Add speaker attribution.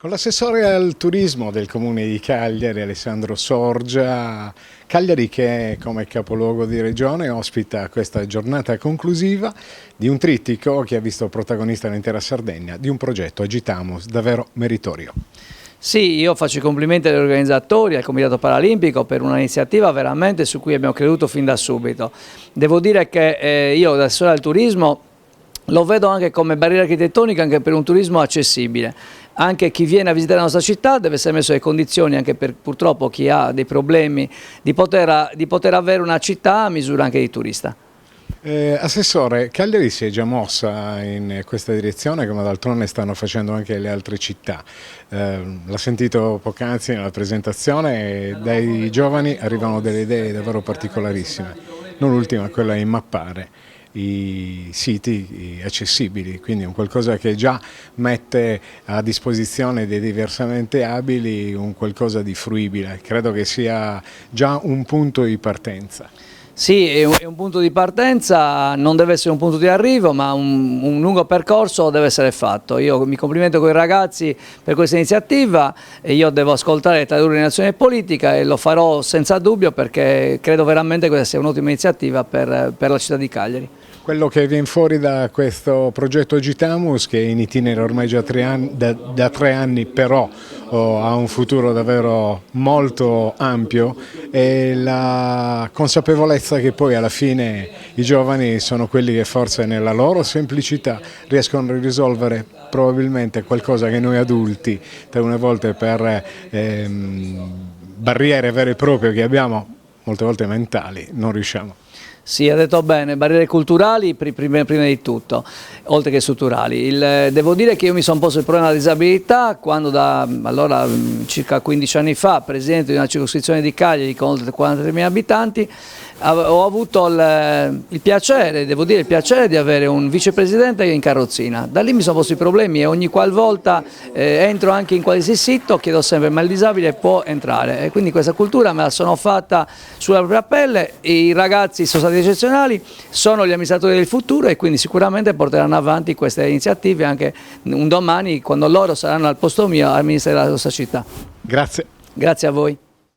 Speaker 1: Con l'assessore al turismo del comune di Cagliari, Alessandro Sorgia, Cagliari che come capoluogo di regione ospita questa giornata conclusiva di un trittico che ha visto protagonista l'intera Sardegna, di un progetto Agitamus davvero meritorio.
Speaker 2: Sì, io faccio i complimenti agli organizzatori, al Comitato Paralimpico per un'iniziativa veramente su cui abbiamo creduto fin da subito. Devo dire che io da assessore al turismo lo vedo anche come barriera architettonica anche per un turismo accessibile. Anche chi viene a visitare la nostra città deve essere messo nelle condizioni, anche per purtroppo chi ha dei problemi, di poter avere una città a misura anche di turista.
Speaker 1: Assessore, Cagliari si è già mossa in questa direzione, come d'altronde stanno facendo anche le altre città. L'ha sentito poc'anzi nella presentazione, dai giovani arrivano delle idee davvero particolarissime, non l'ultima quella di mappare i siti accessibili, quindi un qualcosa che già mette a disposizione dei diversamente abili un qualcosa di fruibile. Credo che sia già un punto di partenza.
Speaker 2: Sì, è un punto di partenza, non deve essere un punto di arrivo, ma un lungo percorso deve essere fatto. Io mi complimento con i ragazzi per questa iniziativa e io devo ascoltare le tradurre in azione politica e lo farò senza dubbio perché credo veramente che questa sia un'ottima iniziativa per la città di Cagliari.
Speaker 1: Quello che viene fuori da questo progetto Agitamus, che è in itinere ormai già da 3 anni, però ha un futuro davvero molto ampio, è la consapevolezza che poi alla fine i giovani sono quelli che forse nella loro semplicità riescono a risolvere probabilmente qualcosa che noi adulti, talune volte per barriere vere e proprie che abbiamo, molte volte mentali, non riusciamo.
Speaker 2: Sì, ha detto bene, barriere culturali prima di tutto, oltre che strutturali. Devo dire che io mi sono posto il problema della disabilità quando allora, circa 15 anni fa, presidente di una circoscrizione di Cagliari con oltre 43.000 abitanti, ho avuto il piacere, devo dire il piacere di avere un vicepresidente in carrozzina. Da lì mi sono posto i problemi e ogni qualvolta entro anche in qualsiasi sito chiedo sempre ma il disabile può entrare e quindi questa cultura me la sono fatta sulla propria pelle. I ragazzi sono stati eccezionali, sono gli amministratori del futuro e quindi sicuramente porteranno avanti queste iniziative anche un domani quando loro saranno al posto mio a amministrare la nostra città.
Speaker 1: Grazie.
Speaker 2: Grazie a voi.